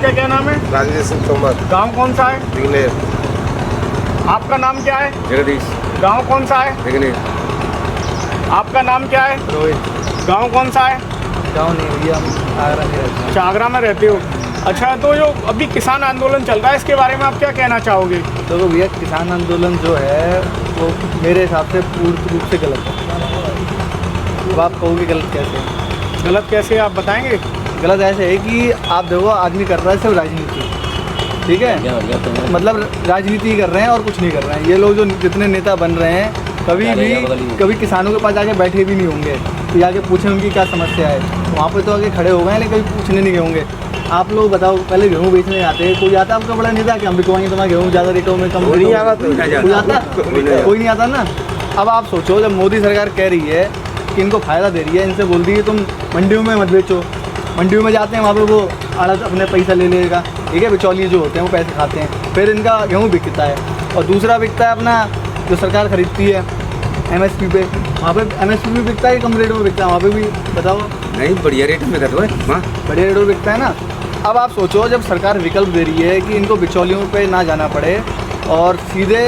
आपका क्या नाम है? राजेश सिंह तोमर। गांव कौन सा है? बिगनेर। आपका नाम क्या है? जगदीश। गांव कौन सा है? बिगनेर। आपका नाम क्या है? रोहित। गांव कौन सा है? गाँव नहीं भैया, हम आगरा में रहते हैं। अच्छा, आगरा में रहते हो। अच्छा, तो जो अभी किसान आंदोलन चल रहा है इसके बारे में आप क्या कहना चाहोगे? तो भैया किसान आंदोलन जो है वो मेरे हिसाब से पूर्ण रूप से गलत है। अब आप कहोगे गलत कैसे? गलत कैसे, आप बताएंगे? गलत ऐसे है कि आप देखो आदमी कर रहा है सिर्फ राजनीति, ठीक है, मतलब राजनीति ही कर रहे हैं और कुछ नहीं कर रहे हैं। ये लोग जो जितने नेता बन रहे हैं कभी किसानों के पास जाके बैठे भी नहीं होंगे तो जाके पूछें उनकी क्या समस्या है, वहाँ पे तो आगे खड़े हो गए हैं लेकिन कभी पूछने नहीं गए होंगे। आप लोग बताओ, पहले गेहूँ बेचने आते हैं, कोई आता आपका बड़ा नेता कि हम बिकवाएंगे तुम्हारा गेहूँ ज़्यादा रेटों में, कम नहीं आता, कोई आता? कोई नहीं आता ना। अब आप सोचो, जब मोदी सरकार कह रही है कि इनको फ़ायदा दे रही है, इनसे बोल रही है तुम मंडियों में मत बेचो, मंडियों में जाते हैं वहाँ पे वो आड़त अपने पैसा ले लेगा, ठीक है, बिचौलिए जो होते हैं वो पैसे खाते हैं, फिर इनका गेहूँ बिकता है। और दूसरा बिकता है अपना जो सरकार खरीदती है MSP पे, वहाँ पे MSP भी बिकता है, कम रेट में बिकता है वहाँ पे भी, बताओ? नहीं, बढ़िया रेट में कर दो। बढ़िया रेट में बिकता है ना। अब आप सोचो, जब सरकार विकल्प दे रही है कि इनको बिचौलियों पे ना जाना पड़े और सीधे,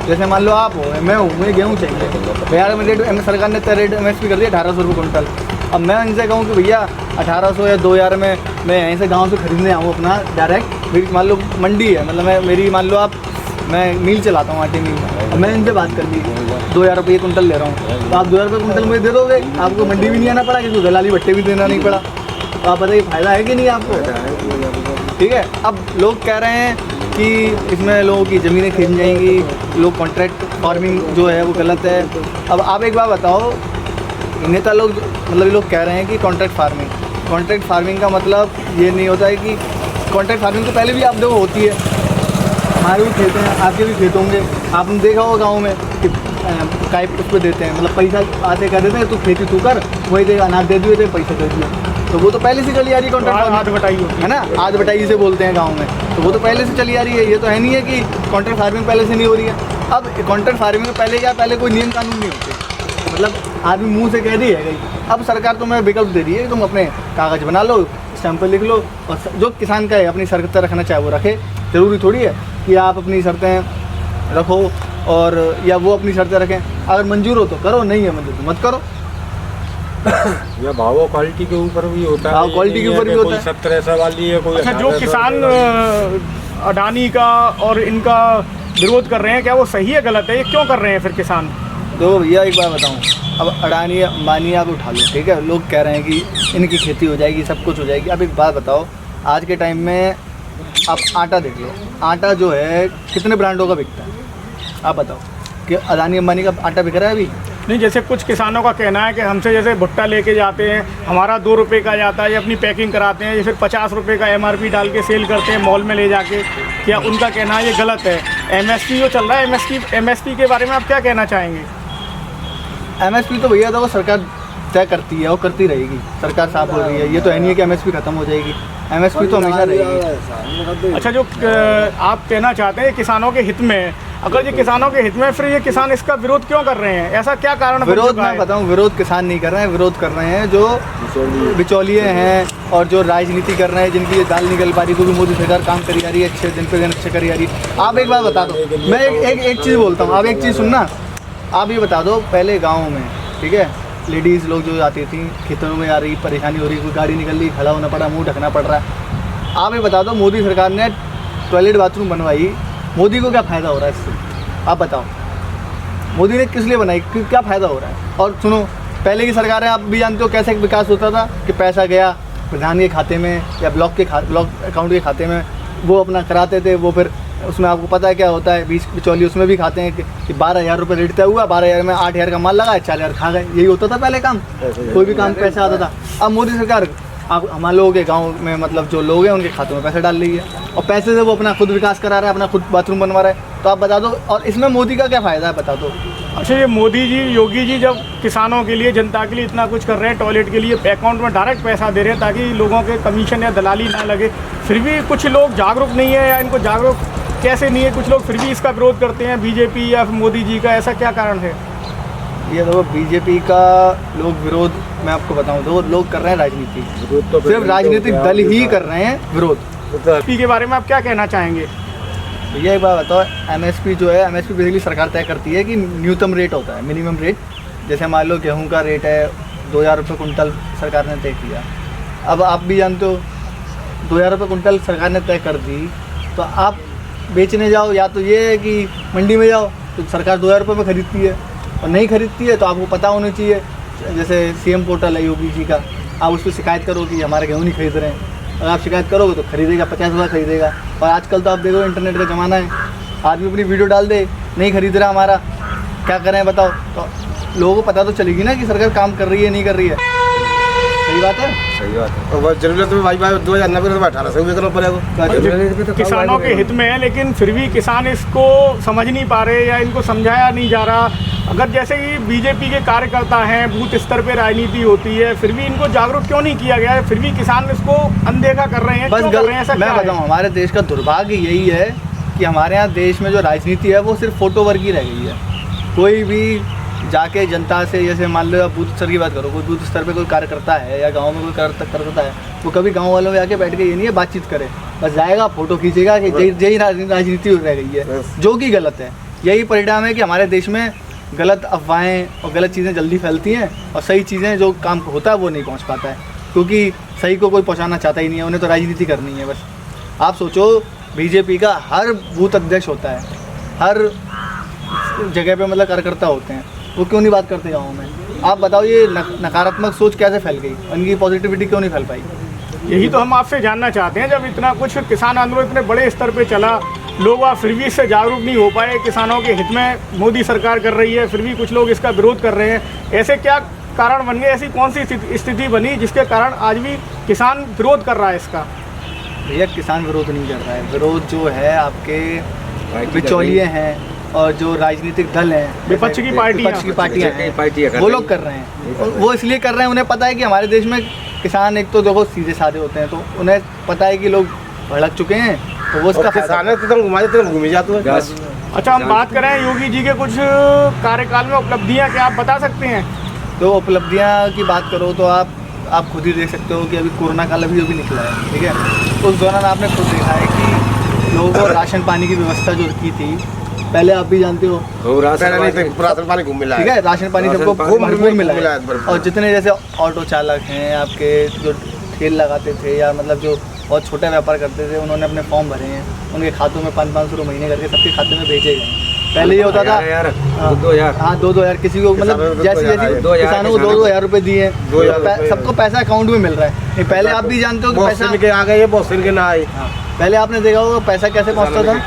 जैसे मान लो आप हो, मैं हूँ, मुझे गेहूँ चाहिए, भैया में रेट सरकार ने तय रेट MSP कर दिया 1800 रुपये कुंटल। अब मैं उनसे कहूँ कि भैया 1800 या 2000 में मैं यहीं से गाँव से खरीदने आऊँ अपना डायरेक्ट, मान लो मंडी है, मतलब मेरी मान लो आप, मैं मिल चलाता हूँ, आटे मिल, अब मैं इनसे बात कर ली 2000 रुपये कुंटल ले रहा हूँ, तो आप 2000 रुपये कुंटल मुझे दे दोगे, आपको मंडी भी नहीं आना पड़ा, किसी दलाली भट्टे भी देना नहीं पड़ा, तो आप बताइए फ़ायदा है कि नहीं आपको? ठीक है। अब लोग कह रहे हैं कि इसमें लोगों की ज़मीनें खींच जाएंगी, लोग कॉन्ट्रैक्ट फार्मिंग जो है वो गलत है। अब आप एक बात बताओ, नेता लोग मतलब लोग कह रहे हैं कि कॉन्ट्रैक्ट फार्मिंग का मतलब ये नहीं होता है कि कॉन्ट्रैक्ट फार्मिंग तो पहले भी आप देखो होती है, हमारे भी खेत हैं, आपके भी खेत होंगे, आपने देखा होगा गाँव में कि काई उस पर देते हैं, मतलब पैसा आते कर देते हैं, तो खेती तू कर, वही दे अनाज दे दिए, पैसे दे दिए, तो वो तो पहले से चली आ रही है कॉन्ट्रैक्ट, आध बटाई होती है ना, आध बटाई से बोलते हैं गांव में, तो वो तो पहले से चली आ रही है। ये तो है नहीं है कि कॉन्ट्रैक्ट फार्मिंग पहले से नहीं हो रही है। अब कॉन्ट्रैक्ट फार्मिंग में पहले क्या, पहले कोई नियम कानून नहीं होते, मतलब आदमी मुंह से कह रही है गई। अब सरकार तुम्हें विकल्प दे रही है कि तुम अपने कागज़ बना लो, स्टैम्प पर लिख लो, और जो किसान का है अपनी शर्तें रखना चाहे वो रखे, ज़रूरी थोड़ी है कि आप अपनी शर्तें रखो और या वो अपनी शर्तें रखें। अगर मंजूर हो तो करो, नहीं है मंजूर तो मत करो। या भाव क्वालिटी के ऊपर भी होता है, भाव क्वालिटी के ऊपर भी होता है। 70 वाली है, कोई अच्छा, जो 1800 किसान अडानी का और इनका विरोध कर रहे हैं, क्या वो सही है गलत है, ये क्यों कर रहे हैं फिर किसान? तो भैया एक बात बताऊं, अब अडानी अंबानी आप उठा लो, ठीक है, लोग कह रहे हैं कि इनकी खेती हो जाएगी, सब कुछ हो जाएगी। अब एक बात बताओ, आज के टाइम में आप आटा देख लो, आटा जो है कितने ब्रांडों का बिकता है, आप बताओ कि अडानी अंबानी का आटा बिक रहा है अभी? नहीं, जैसे कुछ किसानों का कहना है कि हमसे जैसे भुट्टा लेके जाते हैं, हमारा 2 रुपये का जाता है, ये अपनी पैकिंग कराते हैं, ये फिर 50 रुपये का MRP डाल के सेल करते हैं मॉल में ले जाके, क्या उनका कहना है ये गलत है? MSP जो चल रहा है, MSP के बारे में आप क्या कहना चाहेंगे? MSP तो भैया देखो सरकार तय करती है और करती रहेगी, सरकार साफ हो रही है, ये तो है नहीं है कि MSP ख़त्म हो जाएगी, MSP तो हमेशा रहेगी। अच्छा, जो आप कहना चाहते हैं किसानों के हित में, अगर ये किसानों के हित में, फिर ये किसान इसका विरोध क्यों कर रहे हैं? ऐसा क्या कारण बन विरोध चुका है? मैं बताऊं, विरोध किसान नहीं कर रहे हैं, विरोध कर रहे हैं जो बिचौलिए हैं और जो राजनीति कर रहे हैं, जिनकी ये दाल निकल पा रही, क्योंकि मोदी सरकार काम करी जा रही है, अच्छे दिन पे दिन अच्छे करी जा रही है। आप एक बात बता दो, मैं एक चीज़ बोलता हूँ, आप एक चीज़ सुनना, आप ये बता दो, पहले गाँव में, ठीक है, लेडीज़ लोग जो आती थी खेतों में आ रही, परेशानी हो रही, कोई गाड़ी निकल रही, खड़ा होना पड़ा, मुंह ढकना पड़ रहा है। आप ये बता दो, मोदी सरकार ने टॉयलेट बाथरूम बनवाई, मोदी को क्या फ़ायदा हो रहा है इससे? आप बताओ, मोदी ने किस लिए बनाई, क्या फ़ायदा हो रहा है? और सुनो, पहले की सरकारें आप भी जानते हो कैसे विकास होता था कि पैसा गया प्रधान के खाते में या ब्लॉक अकाउंट के खाते में, वो अपना कराते थे, वो फिर उसमें आपको पता है क्या होता है, बीच बिचौली उसमें भी खाते हैं कि 12,000 रुपये रेट तय हुआ, 12,000 में 8,000 का माल लगा, 4,000 खा गए, यही होता था पहले काम, कोई भी काम पैसा आता था। अब मोदी सरकार आप हमारे लोगों के गांव में, मतलब जो लोग हैं उनके खातों में पैसे डाल रही है और पैसे से वो अपना खुद विकास करा रहा है, अपना खुद बाथरूम बनवा रहा है। तो आप बता दो, और इसमें मोदी का क्या फ़ायदा है, बता दो। अच्छा, ये मोदी जी, योगी जी जब किसानों के लिए, जनता के लिए इतना कुछ कर रहे हैं, टॉयलेट के लिए अकाउंट में डायरेक्ट पैसा दे रहे हैं ताकि लोगों के कमीशन या दलाली ना लगे, फिर भी कुछ लोग जागरूक नहीं है, या इनको जागरूक कैसे नहीं है, कुछ लोग फिर भी इसका विरोध करते हैं, बीजेपी या मोदी जी का, ऐसा क्या कारण है? ये देखो, बीजेपी का लोग विरोध, मैं आपको बताऊं, दो लोग कर रहे हैं राजनीति, तो सिर्फ राजनीतिक दल ही कर रहे हैं विरोध, तो एमएसपी के बारे में आप क्या कहना चाहेंगे? भैया एक बात बताओ, एमएसपी जो है, एमएसपी बेसिकली सरकार तय करती है कि न्यूनतम रेट होता है, मिनिमम रेट। जैसे मान लो गेहूं का रेट है 2000 रुपये कुंटल सरकार ने तय किया। अब आप भी जानते हो 2000 रुपये कुंटल सरकार ने तय कर दी, तो आप बेचने जाओ, या तो ये है कि मंडी में जाओ तो सरकार 2000 रुपये में खरीदती है, और नहीं खरीदती है तो आपको पता होना चाहिए। जैसे सीएम पोर्टल है योगी जी का, आप उस पर शिकायत करो कि हमारे गेहूँ नहीं खरीद रहे हैं। अगर आप शिकायत करोगे तो खरीदेगा, 50 रुपये खरीदेगा। और आजकल तो आप देखो इंटरनेट का ज़माना है, आदमी अपनी वीडियो डाल दे, नहीं खरीद रहा हमारा, क्या करें बताओ। तो लोगों को पता तो चलेगी ना कि सरकार काम कर रही है नहीं कर रही है। सही बात है, सही बात है। और जरूरत में भाई 2090 में 1800 रुपये करना पड़ेगा। किसानों के हित में है, लेकिन फिर भी किसान इसको समझ नहीं पा रहे या इनको समझाया नहीं जा रहा। अगर जैसे कि बीजेपी के कार्यकर्ता हैं, बूथ स्तर पे राजनीति होती है, फिर भी इनको जागरूक क्यों नहीं किया गया है? फिर भी किसान इसको अनदेखा कर रहे हैं, बस क्यों कर रहे हैं? ऐसा मैं क्या है? बताऊँ, हमारे देश का दुर्भाग्य यही है कि हमारे यहाँ देश में जो राजनीति है वो सिर्फ फोटो वर्क ही रह गई है। कोई भी जाके जनता से, जैसे मान लो आप बूथ स्तर की बात करो, कोई बूथ स्तर पे कोई कार्यकर्ता है या गांव में कोई कार्यकर्ता है, वो कभी गांव वालों में आके बैठ के ये नहीं है बातचीत करे, बस जाएगा फोटो खींचेगा कि यही राजनीति रह गई है, जो कि गलत है। यही परिणाम है कि हमारे देश में गलत अफवाहें और गलत चीज़ें जल्दी फैलती हैं, और सही चीज़ें जो काम होता है वो नहीं पहुँच पाता है, क्योंकि सही को कोई पहुँचाना चाहता ही नहीं है, उन्हें तो राजनीति करनी है बस। आप सोचो, बीजेपी का हर बूथ अध्यक्ष होता है, हर जगह पे मतलब कार्यकर्ता होते हैं, वो क्यों नहीं बात करते गाँव में? आप बताओ, ये नकारात्मक सोच कैसे फैल गई, उनकी पॉजिटिविटी क्यों नहीं फैल पाई? यही तो हम आपसे जानना चाहते हैं। जब इतना कुछ किसान आंदोलन इतने बड़े स्तर पे चला, लोग वहाँ फिर भी इससे जागरूक नहीं हो पाए, किसानों के हित में मोदी सरकार कर रही है, फिर भी कुछ लोग इसका विरोध कर रहे हैं। ऐसे क्या कारण बन गए, ऐसी कौन सी स्थिति बनी जिसके कारण आज भी किसान विरोध कर रहा है इसका? भैया, किसान विरोध नहीं कर रहा है, विरोध जो है आपके बिचौलिए हैं और जो राजनीतिक दल हैं, विपक्ष की पार्टियां हैं, वो लोग कर रहे हैं। वो इसलिए कर रहे हैं, उन्हें पता है कि हमारे देश में किसान एक तो देखो सीधे साधे होते हैं, तो उन्हें पता है कि लोग भड़क चुके हैं, तो वो उसका किसान घूमे जाते हैं। अच्छा, हम बात करें योगी जी के कुछ कार्यकाल में उपलब्धियां, क्या आप बता सकते हैं? तो उपलब्धियां की बात करो तो आप खुद ही देख सकते हो कि अभी कोरोना काल अभी निकला है, ठीक है। तो उस दौरान आपने खुद देखा है कि लोगों को राशन पानी की व्यवस्था जो की थी, पहले आप भी जानते हो, राशन पानी खूब मिला है, ठीक है, राशन पानी सबको भरपूर मिला है। और जितने जैसे ऑटो चालक हैं आपके, जो ठेल लगाते थे या मतलब जो बहुत छोटे व्यापार करते थे, उन्होंने अपने फॉर्म भरे हैं, उनके खातों में 500-500 महीने करके सबके खाते में भेजे गए। पहले ये होता था यार 2,000 किसी को, मतलब जैसे किसानों को 2,000 रुपये दिए, सबको पैसा अकाउंट में मिल रहा है। पहले आप भी जानते हो कि पैसा के आ गए, बहुत सिर के ना आए। पहले आपने देखा होगा पैसा कैसे पहुँचता था।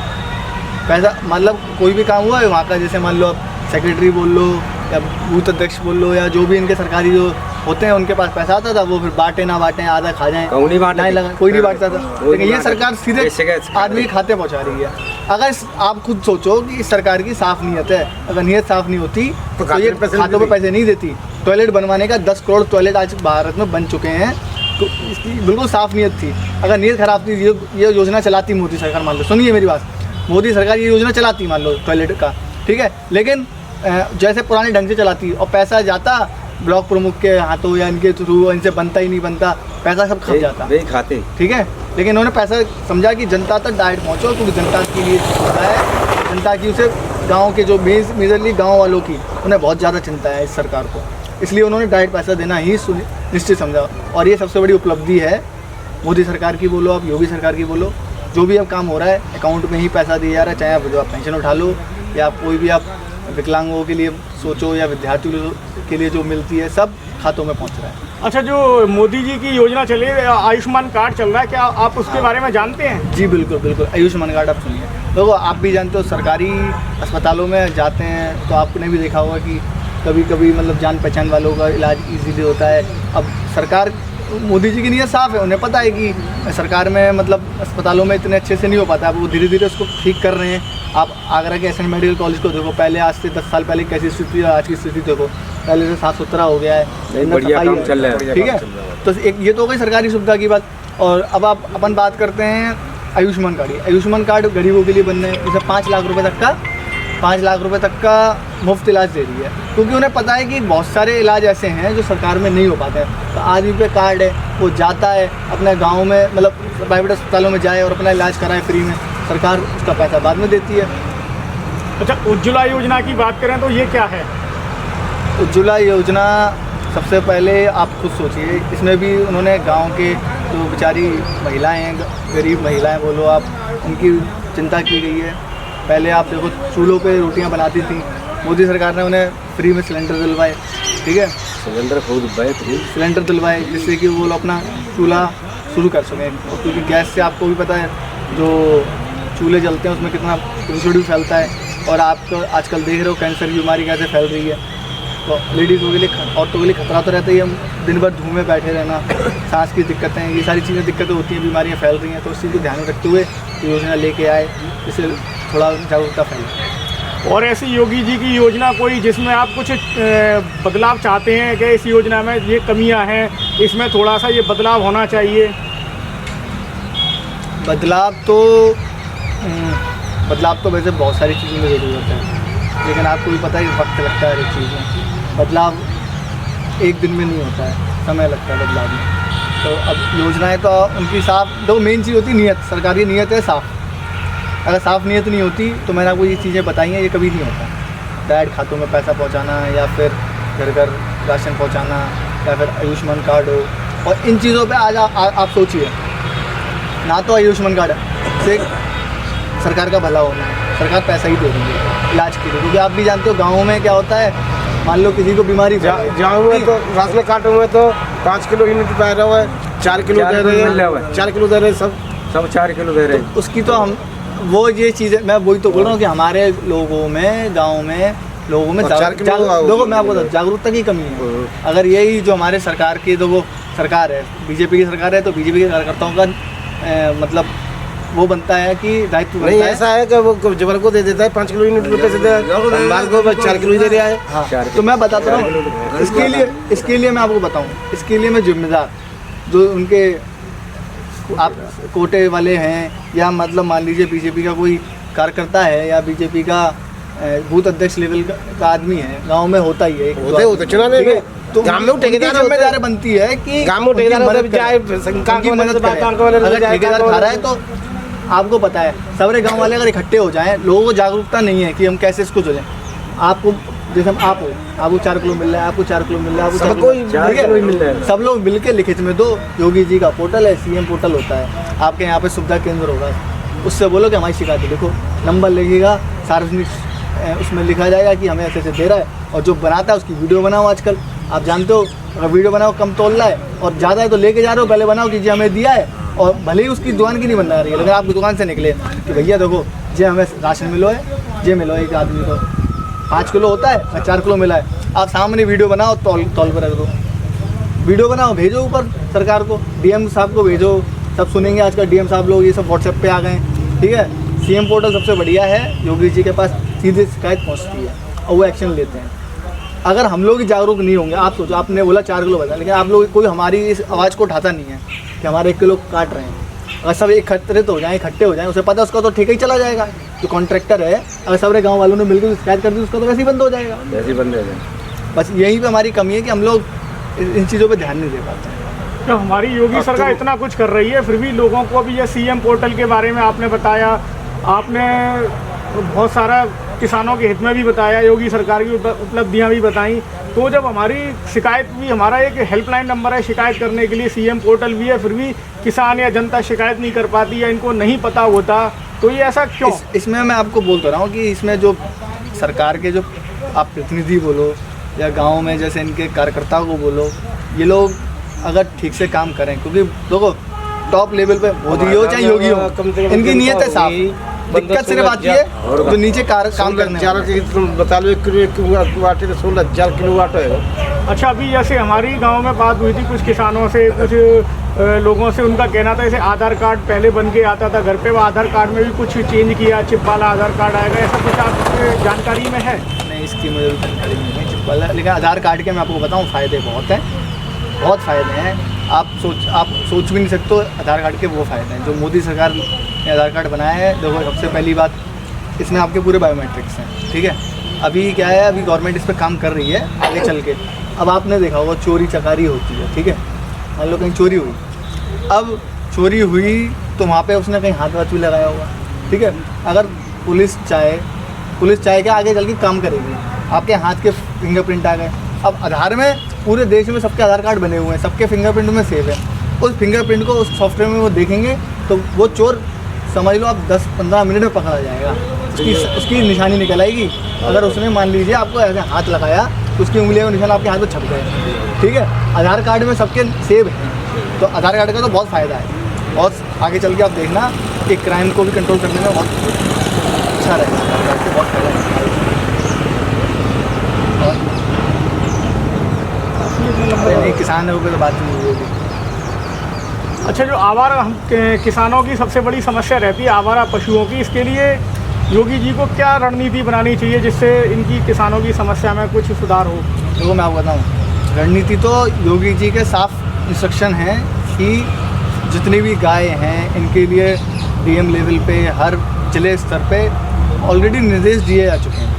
पैसा मतलब कोई भी काम हुआ है वहाँ का, जैसे मान लो आप सेक्रेटरी बोल लो या बूथ अध्यक्ष बोल लो, या जो भी इनके सरकारी जो होते हैं उनके पास पैसा आता था, वो फिर बांटे ना बांटे, आधा खा जाएं, नहीं लगा, कोई नहीं बांटता था। लेकिन ये सरकार सीधे आदमी के खाते पहुँचा रही है। अगर आप खुद सोचो कि इस सरकार की साफ नीयत है, अगर नीयत साफ नहीं होती तो ये खातों पर पैसे नहीं देती। टॉयलेट बनवाने का 10 करोड़ टॉयलेट आज भारत में बन चुके हैं, तो इसकी बिल्कुल साफ नीयत थी। अगर नीयत खराब थी, ये योजना चलाती मोदी सरकार, मान लो, सुनिए मेरी बात, मोदी सरकार ये योजना चलाती मान लो टॉयलेट का, ठीक है, लेकिन जैसे पुराने ढंग से चलाती और पैसा जाता ब्लॉक प्रमुख के हाथों या इनके थ्रू, इनसे बनता ही नहीं बनता, पैसा सब खप जाता, नहीं खाते, ठीक है। लेकिन उन्होंने पैसा समझा कि जनता तक डायरेक्ट पहुँचो, क्योंकि जनता के लिए है, जनता की उसे गाँव के जो मेजरली गाँव वालों की उन्हें बहुत ज़्यादा चिंता है इस सरकार को, इसलिए उन्होंने डायरेक्ट पैसा देना ही निश्चित समझा। और ये सबसे बड़ी उपलब्धि है मोदी सरकार की बोलो, आप योगी सरकार की बोलो, जो भी अब काम हो रहा है अकाउंट में ही पैसा दिया जा रहा है, चाहे आप पेंशन उठा लो या आप कोई भी आप विकलांगों के लिए सोचो या विद्यार्थियों के लिए जो मिलती है, सब खातों में पहुंच रहा है। अच्छा, जो मोदी जी की योजना चली है, आयुष्मान कार्ड चल रहा है, क्या आप उसके बारे में जानते हैं? जी बिल्कुल बिल्कुल, आयुष्मान कार्ड आप सुनिए, तो आप भी जानते हो सरकारी अस्पतालों में जाते हैं तो आपने भी देखा होगा कि कभी कभी मतलब जान पहचान वालों का इलाज ईजीली होता है। अब सरकार, मोदी जी की नीयत साफ है, उन्हें पता है कि सरकार में मतलब अस्पतालों में इतने अच्छे से नहीं हो पाता, अब वो धीरे धीरे उसको ठीक कर रहे हैं। आप आगरा के एसएन मेडिकल कॉलेज को देखो, पहले आज से 10 साल पहले कैसी स्थिति है, आज की स्थिति देखो, पहले से साफ सुथरा हो गया है, बढ़िया काम चल रहा है, ठीक है। तो एक ये तो हो गई सरकारी सुविधा की बात। और अब अपन बात करते हैं आयुष्मान कार्ड। आयुष्मान कार्ड गरीबों के लिए बनने, जैसे 5 लाख रुपये तक का 5 लाख रुपए तक का मुफ्त इलाज दे रही है, क्योंकि उन्हें पता है कि बहुत सारे इलाज ऐसे हैं जो सरकार में नहीं हो पाते हैं। तो आदमी पे कार्ड है, वो जाता है अपने गांव में, मतलब प्राइवेट अस्पतालों में जाए और अपना इलाज कराए फ्री में, सरकार उसका पैसा बाद में देती है। अच्छा, उज्ज्वला योजना की बात करें तो ये क्या है? उज्ज्वला योजना सबसे पहले आप खुद सोचिए, इसमें भी उन्होंने गांव के जो बेचारी महिलाएं हैं, गरीब महिलाएं बोलो आप, उनकी चिंता की गई है। पहले आप देखो चूल्हों पे रोटियां बनाती थी, मोदी सरकार ने उन्हें फ्री में सिलेंडर दिलवाए, ठीक है, सिलेंडर दिलवाए जिससे कि वो लोग अपना चूल्हा शुरू कर सकें। और क्योंकि गैस से आपको भी पता है जो चूल्हे जलते हैं उसमें कितना प्रदूषण भी फैलता है, और आप आजकल देख रहे हो कैंसर की बीमारी कैसे फैल रही है। तो लेडीज़ों के लिए, औरतों के लिए खतरा तो रहता ही है, हम दिन भर धूएं में बैठे रहना, सांस की दिक्कतें, ये सारी चीज़ें दिक्कतें होती हैं, बीमारियाँ फैल रही हैं। तो उस चीज़ को ध्यान में रखते हुए योजना लेके आए, इससे थोड़ा जागरूकता फैले। और ऐसी योगी जी की योजना कोई जिसमें आप कुछ बदलाव चाहते हैं कि इस योजना में ये कमियां हैं, इसमें थोड़ा सा ये बदलाव होना चाहिए? बदलाव तो वैसे बहुत सारी चीज़ों में ज़रूरत है, लेकिन आपको भी पता है वक्त लगता है हर एक चीज़ में। बदलाव एक दिन में नहीं होता है, समय लगता है बदलाव में। तो अब योजनाएं तो उनकी साफ, दो मेन चीज़ होती है नीयत, सरकारी नीयत है साफ़। अगर साफ़ नीयत नहीं होती तो मैंने आपको ये चीज़ें बताई हैं, ये कभी नहीं होता। डायरेक्ट खातों में पैसा पहुंचाना, या फिर घर घर राशन पहुंचाना, या फिर आयुष्मान कार्ड हो, और इन चीज़ों पे आज आप सोचिए, ना तो आयुष्मान कार्ड से सरकार का भला होना है, सरकार पैसा ही दे रही है इलाज के लिए। क्योंकि आप भी जानते हो गाँव में क्या होता है, मान लो किसी को बीमारी जहाँ हुए तो राशन कार्ड हुए तो 5 किलो यूनिट पा रहा हुआ है, 4 किलो दे रहे हैं, 4 किलो दे रहे हैं, सब 4 किलो दे रहे हैं। तो उसकी तो हम वो ये चीज़ें, मैं वही तो बोल रहा हूँ कि हमारे लोगों में, गाँव में लोगों में देखो मैं आपको जागरूकता की कमी है। अगर यही जो हमारे सरकार की, तो वो सरकार है बीजेपी की सरकार है, तो बीजेपी के कार्यकर्ताओं का मतलब वो बनता है कि दायित्व नहीं ऐसा है कि वो जबर को दे देता है 5 किलो यूनिट रुपये से, माल को 4 किलो ही दे रहा है। हाँ, तो मैं बताता हूँ इसके लिए मैं आपको बताऊँ, इसके लिए मैं जिम्मेदार जो उनके आप कोटे वाले हैं, या मतलब मान लीजिए बीजेपी का कोई कार्यकर्ता है, या बीजेपी का बूथ अध्यक्ष लेवल का आदमी है, गांव में होता ही है, होते चुनाव में तो गांव में जिम्मेदारी बनती है कि गांव में ठेकेदार जाए, अगर ठेकेदार खा रहा है तो आपको पता है सारे गांव वाले अगर इकट्ठे हो जाएं, लोगों को जागरूकता नहीं है कि हम कैसे इसको जो आपको जैसे हम आपको 4 किलो मिल रहा है, आपको 4 किलो मिल रहा है, आपको 4 किलो मिल रहा है, सब लोग मिलकर लिखित में दो। योगी जी का पोर्टल है, सीएम पोर्टल होता है, आपके यहाँ पे सुविधा केंद्र होगा, उससे बोलो कि हमारी शिकायत लिखो, नंबर लगेगा, सार्वजनिक उसमें लिखा जाएगा कि हमें ऐसे ऐसे दे रहा है, और जो बनाता है उसकी वीडियो बनाओ। आजकल आप जानते हो अगर वीडियो बनाओ कम तोल रहा है और ज़्यादा है तो लेके जा रहे हो, पहले बनाओ कि जी हमें दिया है, और भले ही उसकी दुकान की नहीं बन रही है, लेकिन आपकी दुकान से निकले कि भैया देखो जे हमें राशन मिलो है, जे मिलो एक आदमी को 5 किलो होता है, 4 किलो मिला है, आप सामने वीडियो बनाओ, तौल पर रख दो, वीडियो बनाओ, भेजो ऊपर सरकार को, डीएम साहब को भेजो, सब सुनेंगे। आजकल डीएम साहब लोग ये सब व्हाट्सएप पे आ गए हैं, ठीक है। सीएम पोर्टल सबसे बढ़िया है, योगी जी के पास सीधे शिकायत पहुँचती है और वो एक्शन लेते हैं। अगर हम लोग ही जागरूक नहीं होंगे, आप सोचो, आपने बोला 4 किलो बता, लेकिन आप लोग कोई हमारी इस आवाज़ को उठाता नहीं है कि हमारे 1 किलो काट रहे हैं। अगर सब एकत्रित हो जाएं, इकट्ठे हो जाएं, उसे पता है उसका तो ठेका ही चला जाएगा। जो कॉन्ट्रैक्टर है, अगर सारे गांव वालों ने मिलकर शिकायत कर दी, उसका तो वैसे ही बंद हो जाएगा, वैसे ही बंद हो जाएगा। बस यहीं पे हमारी कमी है कि हम लोग इन चीज़ों पे ध्यान नहीं दे पाते हैं। तो हमारी योगी सरकार इतना कुछ कर रही है, फिर भी लोगों को भी ये सीएम पोर्टल के बारे में आपने बताया, आपने बहुत सारा किसानों के हित में भी बताया, योगी सरकार की उपलब्धियां भी बताई। तो जब हमारी शिकायत भी, हमारा एक हेल्पलाइन नंबर है शिकायत करने के लिए, सीएम पोर्टल भी है, फिर भी किसान या जनता शिकायत नहीं कर पाती या इनको नहीं पता होता, तो ये ऐसा क्यों? इसमें मैं आपको बोलता रहा हूँ कि इसमें जो सरकार के जो आप प्रतिनिधि बोलो या गाँव में जैसे इनके कार्यकर्ताओं को बोलो, ये लोग अगर ठीक से काम करें, क्योंकि देखो टॉप लेवल पे मोदी हो चाहे योगी हो, इनकी नीयत है साफ। दिक्कत सिर्फ आती है जो नीचे काम करने बता लो 1 किलो आटे तो 16,000 किलो आटा है। अच्छा, अभी जैसे हमारी गांव में बात हुई थी कुछ किसानों से, कुछ लोगों से, उनका कहना था जैसे आधार कार्ड पहले बन के आता था घर पे, वो आधार कार्ड में भी कुछ चेंज किया, चिप वाला आधार कार्ड आएगा, ऐसा कुछ आपको जानकारी में है? नहीं, इसकी मुझे जानकारी नहीं है चिप वाला, लेकिन आधार कार्ड के मैं आपको बताऊँ फ़ायदे बहुत हैं, बहुत फ़ायदे हैं। आप सोच भी नहीं सकते आधार कार्ड के वो फ़ायदे हैं जो मोदी सरकार ने आधार कार्ड बनाया है। देखो सबसे पहली बात इसमें आपके पूरे बायोमेट्रिक्स हैं, ठीक है। अभी क्या है, अभी गवर्नमेंट इस पर काम कर रही है आगे चल के। अब आपने देखा होगा चोरी चकारी होती है, ठीक है, मान लो कहीं चोरी हुई, अब चोरी हुई तो वहाँ पे उसने कहीं हाथ वाथ भी लगाया होगा, ठीक है। अगर पुलिस चाहे क्या आगे चल के काम करेगी, आपके हाथ के फिंगरप्रिंट आ गए। अब आधार में पूरे देश में सबके आधार कार्ड बने हुए हैं, सबके फिंगरप्रिंट में सेव है। उस फिंगरप्रिंट को उस सॉफ्टवेयर में वो देखेंगे तो वो चोर समझ लो आप 10-15 मिनट में पकड़ा जाएगा, उसकी निशानी निकल आएगी। अगर उसने मान लीजिए आपको ऐसे हाथ लगाया तो उसकी उंगलियों का निशान आपके हाथ में छप गए, ठीक है। आधार कार्ड में सबके सेव हैं, तो आधार कार्ड का तो बहुत फ़ायदा है। और आगे चल के आप देखना कि क्राइम को भी कंट्रोल करने में बहुत अच्छा रहेगा, आधार कार्ड से बहुत फ़ायदा है। नहीं, किसानों की तो बात नहीं होगी। अच्छा, जो आवारा किसानों की सबसे बड़ी समस्या रहती है आवारा पशुओं की, इसके लिए योगी जी को क्या रणनीति बनानी चाहिए जिससे इनकी किसानों की समस्या में कुछ सुधार हो? देखो मैं आपको बताऊँ, रणनीति तो योगी जी के साफ इंस्ट्रक्शन हैं कि जितनी भी गाय हैं इनके लिए डीएम लेवल पे, हर जिले स्तर पे ऑलरेडी निर्देश दिए जा चुके हैं।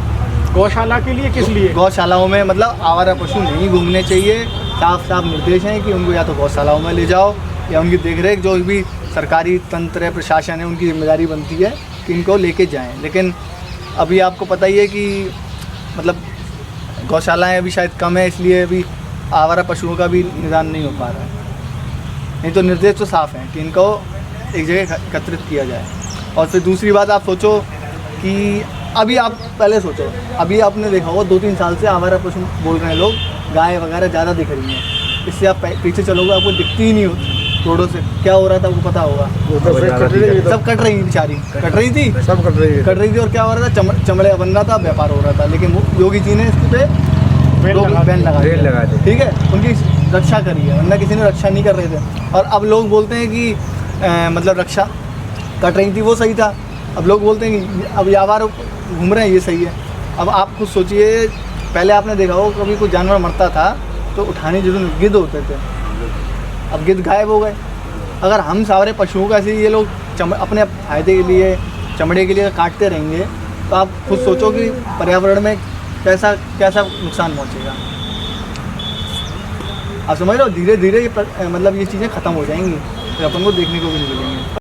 गौशाला के लिए किस लिए? गौशालाओं में मतलब आवारा पशु नहीं घूमने चाहिए, साफ निर्देश हैं कि उनको या तो गौशालाओं में ले जाओ या उनकी देखरेख जो भी सरकारी तंत्र है, प्रशासन है, उनकी जिम्मेदारी बनती है कि इनको लेके जाएं। लेकिन अभी आपको पता ही है कि मतलब गौशालाएं अभी शायद कम है, इसलिए अभी आवारा पशुओं का भी निदान नहीं हो पा रहा है। नहीं तो निर्देश तो साफ़ हैं कि इनको एक जगह एकत्रित किया जाए। और फिर दूसरी बात आप सोचो कि अभी आप पहले सोचो, अभी आपने देखा होगा 2-3 साल से आवारा पशु बोल रहे हैं लोग, गाय वगैरह ज़्यादा दिख रही हैं। इससे आप पीछे चलोगे आपको दिखती ही नहीं होती रोडों से, क्या हो रहा था आपको पता होगा। सब कट रही बेचारी, कट रही थी, सब कट रही थी। और क्या हो रहा था, चमड़े बन रहा था, व्यापार हो रहा था। लेकिन वो योगी जी ने इस पे बैन लगा दिया, ठीक है, उनकी रक्षा करी है, वरना किसी ने रक्षा नहीं कर रहे थे। और अब लोग बोलते हैं कि मतलब रक्षा कट रही थी वो सही था, अब लोग बोलते हैं कि अब यावार घूम रहे हैं ये सही है। अब आप खुद सोचिए, पहले आपने देखा हो कभी कोई जानवर मरता था तो उठाने जरूर गिद्ध होते थे, अब गिद्ध गायब हो गए। अगर हम सारे पशुओं का ऐसे ये लोग अपने फायदे के लिए, चमड़े के लिए काटते रहेंगे तो आप खुद सोचो कि पर्यावरण में कैसा नुकसान पहुंचेगा। आप समझ लो, धीरे धीरे मतलब ये चीज़ें ख़त्म हो जाएंगी, फिर अपन को देखने को भी नहीं मिलेंगी।